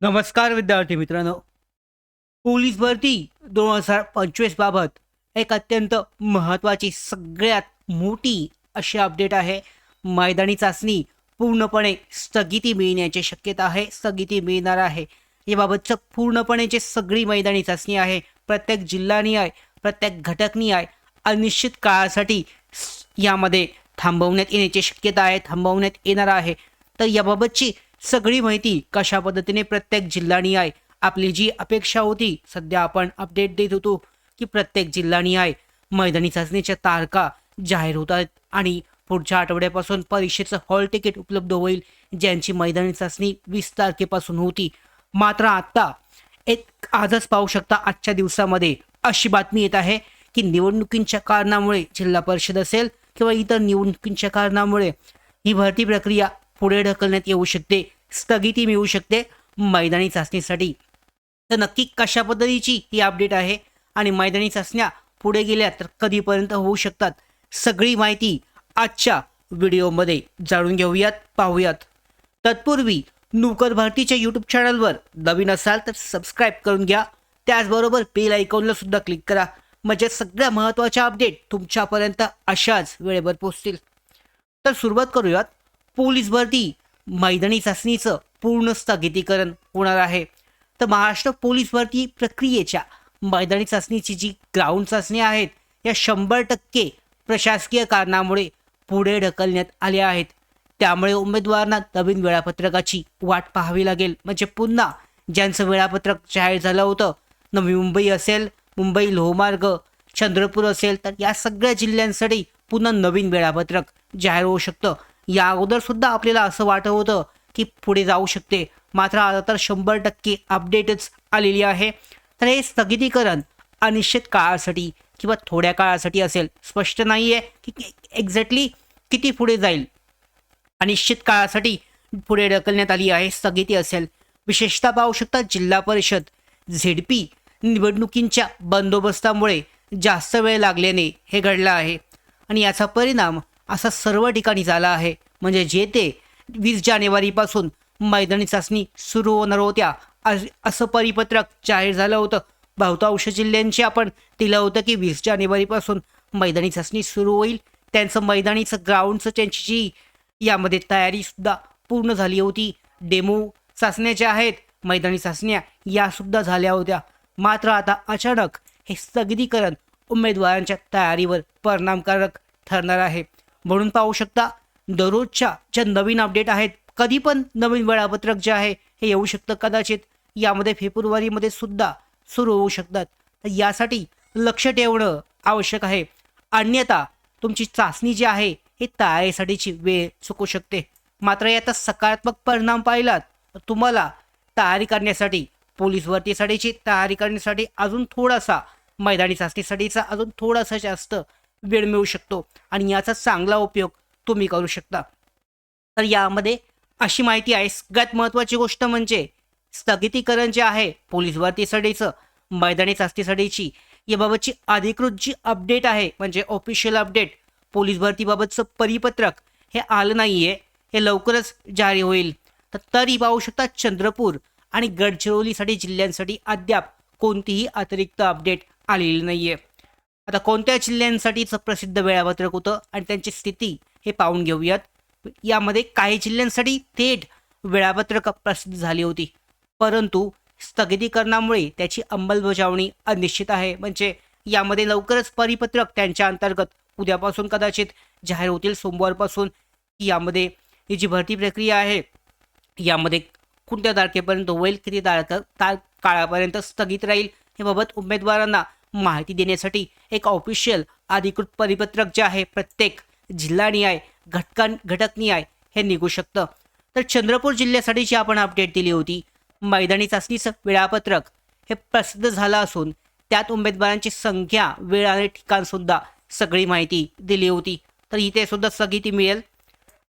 नमस्कार विद्यार्थी मित्रांनो. पोलीस भरती 2025 बाबत एक अत्यंत महत्त्वाची सगळ्यात मोठी अशी अपडेट आहे. मैदानी चाचणी पूर्णपणे स्थगिती मिळण्याची शक्यता आहे. स्थगिती मिळणार आहे. याबाबतचं पूर्णपणे जे सगळी मैदानी चाचणी आहे प्रत्येक जिल्हानिहाय, प्रत्येक घटकनिहाय अनिश्चित काळासाठी यामध्ये थांबवण्यात येण्याची शक्यता आहे, थांबवण्यात येणार आहे. तर याबाबतची सगळी माहिती कशा पद्धतीने प्रत्येक जिल्हानिहाय आपली जी अपेक्षा होती, सध्या आपण अपडेट देत होतो की प्रत्येक जिल्हानिहाय मैदानी चाचणीच्या तारखा जाहीर होतात आणि पुढच्या आठवड्यापासून परीक्षेचं हॉल तिकीट उपलब्ध होईल, ज्यांची मैदानी चाचणी 20 तारखेपासून होती. मात्र आता एक आजच पाहू शकता, आजच्या दिवसामध्ये अशी बातमी येत आहे की निवडणुकींच्या कारणामुळे जिल्हा परिषद असेल किंवा इतर निवडणुकींच्या कारणामुळे ही भरती प्रक्रिया पुढे ढकलण्यात येऊ शकते, स्थगिती मिळू शकते मैदानी चाचणीसाठी. तर नक्की कशा पद्धतीची ही अपडेट आहे आणि मैदानी चाचण्या पुढे गेल्या तर कधीपर्यंत होऊ शकतात, सगळी माहिती आजच्या व्हिडिओमध्ये जाणून घेऊयात, पाहूयात. तत्पूर्वी नोकर भारतीच्या यूट्यूब चॅनलवर नवीन असाल तर सबस्क्राईब करून घ्या. त्याचबरोबर बेल आयकॉनला सुद्धा क्लिक करा, म्हणजे सगळ्या महत्त्वाच्या अपडेट तुमच्यापर्यंत अशाच वेळेवर पोहोचतील. तर सुरुवात करूयात. पोलीस भरती मैदानी चाचणीचं पूर्ण स्थगितीकरण होणार आहे. तर महाराष्ट्र पोलीस भरती प्रक्रियेच्या मैदानी चाचणीची जी ग्राउंड चाचणी आहेत या 100% प्रशासकीय कारणामुळे पुढे ढकलण्यात आल्या आहेत. त्यामुळे उमेदवारांना नवीन वेळापत्रकाची वाट पाहावी लागेल. म्हणजे पुन्हा ज्यांचं वेळापत्रक जाहीर झालं होतं, नवी मुंबई असेल, मुंबई लोहमार्ग, चंद्रपूर असेल, तर या सगळ्या जिल्ह्यांसाठी पुन्हा नवीन वेळापत्रक जाहीर होऊ शकतं. या अगोदर सुद्धा आपल्याला असं वाटत होतं की पुढे जाऊ शकते, मात्र आता तर 100% अपडेटच आलेली आहे. तर हे स्थगितीकरण अनिश्चित काळासाठी किंवा थोड्या काळासाठी असेल, स्पष्ट नाही आहे की एक्झॅक्टली किती पुढे जाईल. अनिश्चित काळासाठी पुढे ढकलण्यात आली आहे, स्थगिती असेल. विशेषतः पाहू शकता, जिल्हा परिषद झेडपी निवडणुकींच्या बंदोबस्तामुळे जास्त वेळ लागल्याने हे घडलं आहे आणि याचा परिणाम असा सर्व ठिकाणी झाला आहे. म्हणजे जे ते 20 जानेवारीपासून मैदानी चाचणी सुरू होणार होत्या असं परिपत्रक जाहीर झालं होतं. बहुतांश जिल्ह्यांची आपण दिलं होतं की 20 जानेवारीपासून मैदानी चाचणी सुरू होईल. त्यांचं मैदानीचं ग्राउंडचं त्यांची जी यामध्ये तयारीसुद्धा पूर्ण झाली होती. डेमो चाचण्या ज्या आहेत, मैदानी चाचण्या यासुद्धा झाल्या होत्या. मात्र आता अचानक हे स्थगितीकरण उमेदवारांच्या तयारीवर परिणामकारक ठरणार आहे. म्हणून पाहू शकता, दररोजच्या ज्या नवीन अपडेट आहेत, कधी पण नवीन वेळापत्रक जे आहे हे येऊ शकतं. कदाचित यामध्ये फेब्रुवारीमध्ये सुद्धा सुरू होऊ शकतात. तर यासाठी लक्ष ठेवणं आवश्यक आहे. अन्यथा तुमची चाचणी जी आहे ही तयारीसाठीची वेळ चुकू शकते. मात्र याचा सकारात्मक परिणाम पाहिलात तर तुम्हाला तयारी करण्यासाठी, पोलीस भरतीसाठीची तयारी करण्यासाठी अजून थोडासा, मैदानी चाचणीसाठीचा अजून थोडासा जास्त वेळ मिळू शकतो आणि याचा चांगला उपयोग तुम्ही करू शकता. तर यामध्ये अशी माहिती आहे. सगळ्यात महत्त्वाची गोष्ट म्हणजे स्थगितीकरण जे आहे पोलीस भरतीसाठीचं, मैदानी चाचणीसाठीची, याबाबतची अधिकृत जी अपडेट आहे, म्हणजे ऑफिशियल अपडेट, पोलीस भरतीबाबतचं परिपत्रक हे आलं नाही आहे. हे लवकरच जारी होईल. तर तरी पाहू शकता, चंद्रपूर आणि गडचिरोलीसाठी जिल्ह्यांसाठी अद्याप कोणतीही अतिरिक्त अपडेट आलेली नाही आहे. आता कोणत्या जिल्ह्यांसाठीचं प्रसिद्ध वेळापत्रक होतं आणि त्यांची स्थिती हे पाहून घेऊयात. यामध्ये काही जिल्ह्यांसाठी थेट वेळापत्रक प्रसिद्ध झाली होती, परंतु स्थगितीकरणामुळे त्याची अंमलबजावणी अनिश्चित आहे. म्हणजे यामध्ये लवकरच परिपत्रक त्यांच्या अंतर्गत उद्यापासून कदाचित जाहीर होतील, सोमवारपासून. यामध्ये ही जी भरती प्रक्रिया आहे यामध्ये कोणत्या तारखेपर्यंत होईल, किती काळापर्यंत स्थगित राहील, हे बाबत उमेदवारांना माहिती देण्यासाठी एक ऑफिशियल अधिकृत परिपत्रक जे आहे प्रत्येक जिल्हानिहाय, घटकनिहाय हे निघू शकतं. तर चंद्रपूर जिल्ह्यासाठीची आपण अपडेट दिली होती. मैदानी चाचणीचं वेळापत्रक हे प्रसिद्ध झालं असून त्यात उमेदवारांची संख्या, वेळ आणि ठिकाणसुद्धा सगळी माहिती दिली होती. तर इथे सुद्धा स्थगिती मिळेल.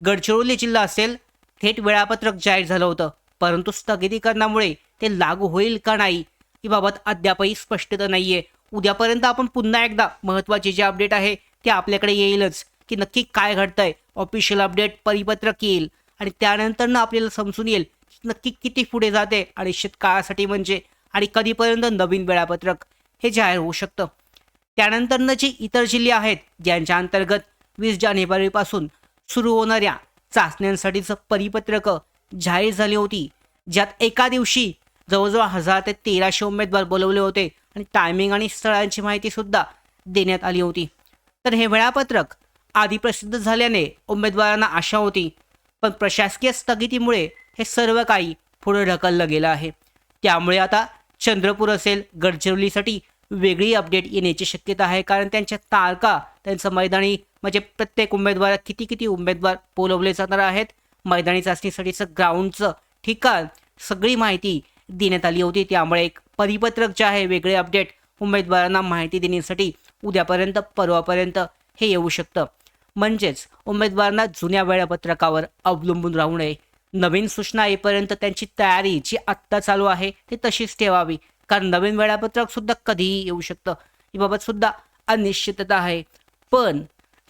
गडचिरोली जिल्हा असेल, थेट वेळापत्रक जाहीर झालं होतं, परंतु स्थगितीकरणामुळे ते लागू होईल का नाही याबाबत अद्यापही स्पष्टता नाही आहे. उद्यापर्यंत आपण पुन्हा एकदा महत्त्वाची जी अपडेट आहे ती आपल्याकडे येईलच की नक्की काय घडतंय. ऑफिशियल अपडेट, परिपत्रक येईल आणि त्यानंतर आपल्याला समजून येईल नक्की किती पुढे जाते अनिश्चित काळासाठी म्हणजे आणि कधीपर्यंत नवीन वेळापत्रक हे जाहीर होऊ शकतं. त्यानंतरनं जी इतर जिल्हे आहेत ज्यांच्या अंतर्गत 20 जानेवारीपासून सुरू होणाऱ्या चाचण्यांसाठीचं परिपत्रक जाहीर झाली होती, ज्यात एका दिवशी जवळजवळ 1000 ते 1300 उमेदवार बोलवले होते आणि टायमिंग आणि स्थळांची माहिती सुद्धा देण्यात आली होती. तर हे वेळापत्रक आधी प्रसिद्ध झाल्याने उमेदवारांना आशा होती, पण प्रशासकीय स्थगितीमुळे हे सर्व काही पुढे ढकललं गेलं आहे. त्यामुळे आता चंद्रपूर असेल गडचिरोलीसाठी वेगळी अपडेट येण्याची शक्यता आहे, कारण त्यांच्या तारखा त्यांचं मैदानी म्हणजे प्रत्येक उमेदवार किती उमेदवार बोलवले जाणार आहेत, मैदानी चाचणीसाठीचं ग्राउंडचं ठिकाण सगळी माहिती देण्यात आली होती. त्यामुळे एक परिपत्रक जे आहे वेगळे अपडेट उमेदवारांना माहिती देण्यासाठी उद्यापर्यंत परवापर्यंत हे येऊ शकतं. म्हणजेच उमेदवारांना जुन्या वेळापत्रकावर अवलंबून राहू नये. नवीन सूचना येईपर्यंत त्यांची तयारी जी आत्ता चालू आहे ती तशीच ठेवावी, कारण नवीन वेळापत्रक सुद्धा कधीही येऊ शकतं. याबाबत सुद्धा अनिश्चितता आहे. पण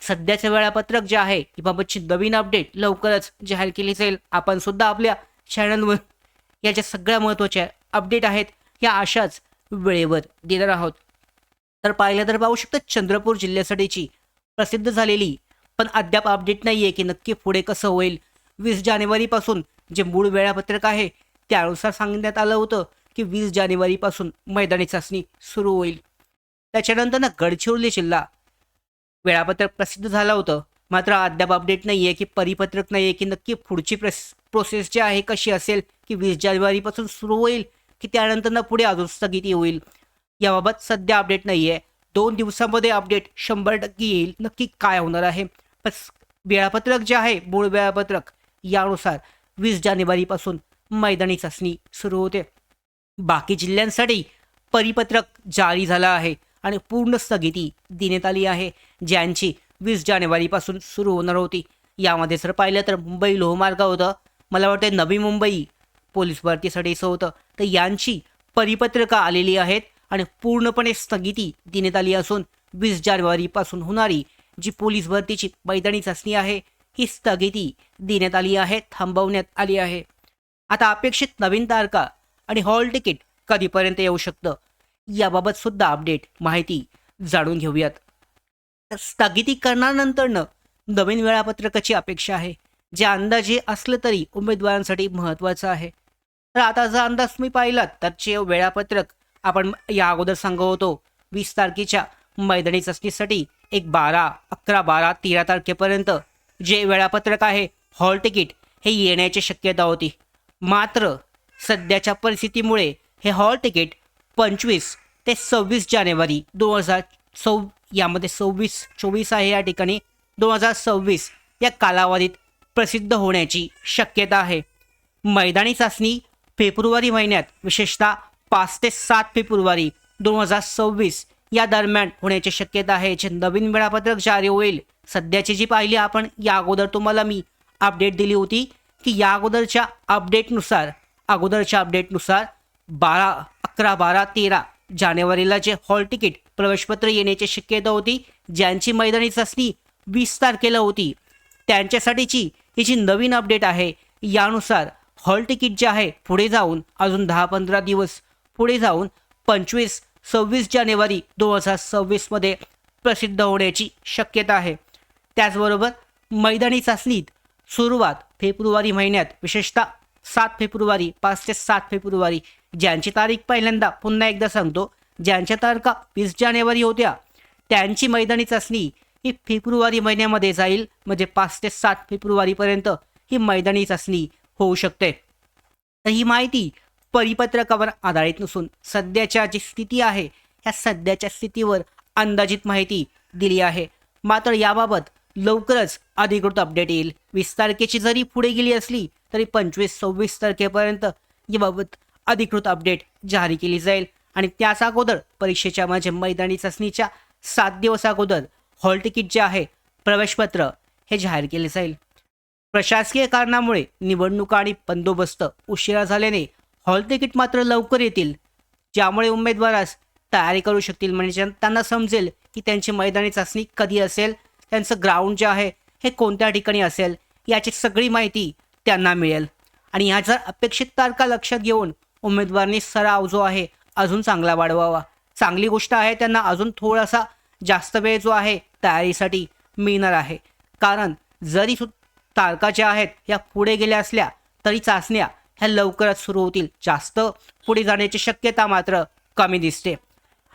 सध्याचं वेळापत्रक जे आहे याबाबतची नवीन अपडेट लवकरच जाहीर केली जाईल. आपण सुद्धा आपल्या चॅनलवर याच्या सगळ्या महत्त्वाच्या अपडेट आहेत या अशाच वेळेवर देणार आहोत. तर पाहिलं तर पाहू शकता चंद्रपूर जिल्ह्यासाठीची प्रसिद्ध झालेली पण अद्याप अपडेट नाही आहे की नक्की पुढे कसं होईल. 20 जानेवारीपासून जे मूळ वेळापत्रक आहे त्यानुसार सांगण्यात आलं होतं की 20 जानेवारीपासून मैदानी चाचणी सुरू होईल. त्याच्यानंतर गडचिरोली जिल्हा वेळापत्रक प्रसिद्ध झालं होतं, मात्र अद्याप अपडेट नाही आहे की परिपत्रक नाही आहे की नक्की पुढची प्रोसेस जी आहे कशी असेल, की 20 जानेवारीपासून सुरू होईल की त्यानंतर पुढे अजून स्थगिती होईल. याबाबत सध्या अपडेट नाही आहे. 2 दिवसामध्ये अपडेट 100% येईल नक्की काय होणार आहे. पण वेळापत्रक जे आहे मूळ वेळापत्रक यानुसार 20 जानेवारीपासून मैदानी चाचणी सुरू होते. बाकी जिल्ह्यांसाठी परिपत्रक जारी झालं आहे आणि पूर्ण स्थगिती देण्यात आली आहे, ज्यांची 20 जानेवारीपासून सुरू होणार होती. यामध्ये जर पाहिलं तर मुंबई लोहमार्ग होतं, मला वाटतं नवी मुंबई पोलीस भरतीसाठीचं होतं, तर यांची परिपत्रकं आलेली आहेत आणि पूर्णपणे स्थगिती देण्यात आली असून 20 जानेवारीपासून होणारी जी पोलीस भरतीची मैदानी चाचणी आहे ही स्थगिती देण्यात आली आहे, थांबवण्यात आली आहे. आता अपेक्षित नवीन तारखा आणि हॉल तिकीट कधीपर्यंत येऊ शकतं याबाबत सुद्धा अपडेट माहिती जाणून घेऊयात. तर स्थगिती करण्यानंतरनं नवीन वेळापत्रकाची अपेक्षा आहे, जे अंदाजे असलं तरी उमेदवारांसाठी महत्त्वाचं आहे. तर आता जर अंदाज तुम्ही पाहिलात तर जे वेळापत्रक आपण या अगोदर सांगत होतो 20 तारखेच्या मैदानी चाचणीसाठी एक 12, 11, 12, 13 तारखेपर्यंत जे वेळापत्रक आहे हॉल तिकीट हे येण्याची शक्यता होती. मात्र सध्याच्या परिस्थितीमुळे हे हॉल तिकीट 25 ते 26 जानेवारी 2024 यामध्ये 24 आहे या ठिकाणी 2026 या कालावधीत प्रसिद्ध होण्याची शक्यता आहे. मैदानी चाचणी फेब्रुवारी महिन्यात विशेषतः 5 ते 7 फेब्रुवारी 2026 या दरम्यान होण्याची शक्यता आहे. जे नवीन वेळापत्रक जारी होईल, सध्याची जी पाहिली आपण या अगोदर तुम्हाला मी अपडेट दिली होती की या अगोदरच्या अपडेटनुसार 12, 11, 12, 13 जानेवारीला जे हॉल तिकीट प्रवेशपत्र येण्याची शक्यता होती, ज्यांची मैदानी चाचणी 20 तारखेला होती, त्यांच्यासाठीची ही जी नवीन अपडेट आहे यानुसार हॉल तिकीट जे आहे पुढे जाऊन अजून 10-15 दिवस पुढे जाऊन 25-26 जानेवारी 2026 मध्ये प्रसिद्ध होण्याची शक्यता आहे. त्याचबरोबर मैदानी चाचणीत सुरुवात फेब्रुवारी महिन्यात विशेषतः 7 फेब्रुवारी 5 ते 7 फेब्रुवारी ज्यांची तारीख पहिल्यांदा पुन्हा एकदा सांगतो, ज्यांच्या तारखा 20 जानेवारी होत्या त्यांची मैदानी चाचणी ही फेब्रुवारी महिन्यामध्ये जाईल, म्हणजे 5 ते 7 फेब्रुवारीपर्यंत ही मैदानी चाचणी होऊ शकते. तर ही माहिती परिपत्रकावर आधारित नसून सध्याच्या जी स्थिती आहे ह्या सध्याच्या स्थितीवर अंदाजित माहिती दिली आहे. मात्र याबाबत लवकरच अधिकृत अपडेट येईल. 20 तारखेची जरी पुढे गेली असली तरी 25-26 तारखेपर्यंत याबाबत अधिकृत अपडेट जारी केली जाईल आणि त्याच अगोदर परीक्षेच्या म्हणजे मैदानी चाचणीच्या 7 दिवस अगोदर हॉल तिकीट जे आहे प्रवेशपत्र हे जाहीर केले जाईल. प्रशासकीय कारणामुळे निवडणुका आणि बंदोबस्त उशिरा झाल्याने हॉल तिकीट मात्र लवकर येतील, ज्यामुळे उमेदवारास तयारी करू शकतील. म्हणजे त्यांना समजेल की त्यांची मैदानी चाचणी कधी असेल, त्यांचं ग्राउंड जे आहे हे कोणत्या ठिकाणी असेल याची सगळी माहिती त्यांना मिळेल. आणि ह्याचा अपेक्षित तारखा लक्षात घेऊन उमेदवारांनी सराव जो आहे अजून चांगला वाढवावा. चांगली गोष्ट आहे, त्यांना अजून थोडासा जास्त वेळ जो आहे तयारीसाठी मिळणार आहे. कारण जरी तारखा ज्या आहेत ह्या पुढे गेल्या असल्या तरी चाचण्या ह्या लवकरच सुरू होतील. जास्त पुढे जाण्याची शक्यता मात्र कमी दिसते.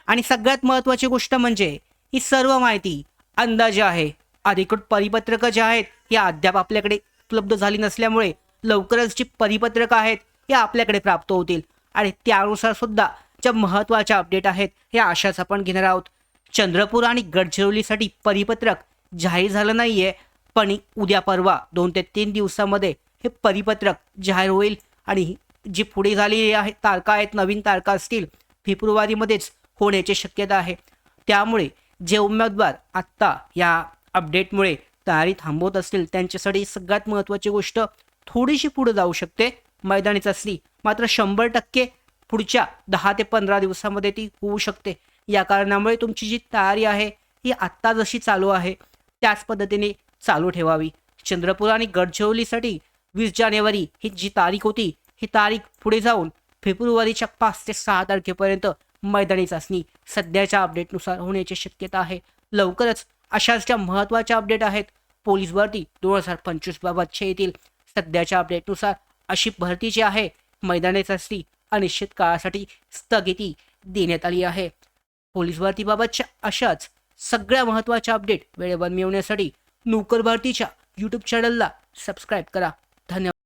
आणि सगळ्यात महत्त्वाची गोष्ट म्हणजे ही सर्व माहिती अंदाजे आहे. अधिकृत परिपत्रकं जे आहेत ही अद्याप आपल्याकडे उपलब्ध झाली नसल्यामुळे लवकरच जी परिपत्रकं आहेत हे आपल्याकडे प्राप्त होतील आणि त्यानुसार सुद्धा ज्या महत्त्वाच्या अपडेट आहेत हे अशाच आपण घेणार आहोत. चंद्रपूर आणि गडचिरोलीसाठी परिपत्रक जाहीर झालं नाहीये, पण उद्या परवा 2 ते 3 दिवसामध्ये हे परिपत्रक जाहीर होईल. आणि जी पुढे झालेली आहे तारखा आहेत, नवीन तारखा असतील फेब्रुवारीमध्येच होण्याची शक्यता आहे. त्यामुळे जे उमेदवार आत्ता या अपडेटमुळे तयारी थांबवत असतील त्यांच्यासाठी सगळ्यात महत्त्वाची गोष्ट थोडीशी पुढे जाऊ शकते मैदानी चाचणी, मात्र 100% पुढच्या 10 ते 15 दिवसामध्ये ती होऊ शकते. या कारणामुळे तुमची जी तयारी आहे ही आत्ता जशी चालू आहे त्याच पद्धतीने चालू ठेवावी. चंद्रपूर आणि गडचिरोलीसाठी 20 जानेवारी ही जी तारीख होती ही तारीख पुढे जाऊन फेब्रुवारीच्या 5 ते 6 तारखेपर्यंत मैदानी चाचणी सध्याच्या अपडेटनुसार होण्याची शक्यता आहे. लवकरच अशाच ज्या महत्त्वाच्या अपडेट आहेत पोलीस भरती 2025 बाबतचे येतील. सध्याच्या अपडेटनुसार अशी भरती जी आहे मैदानी चाचणी अनिश्चित काळासाठी स्थगिती देण्यात आली आहे. पोलीस भरतीबाबतच्या अशाच सगळ्या महत्त्वाच्या अपडेट वेळेवर मिळवण्यासाठी नोकर भरतीच्या यूट्यूब चॅनलला सबस्क्राईब करा. धन्यवाद.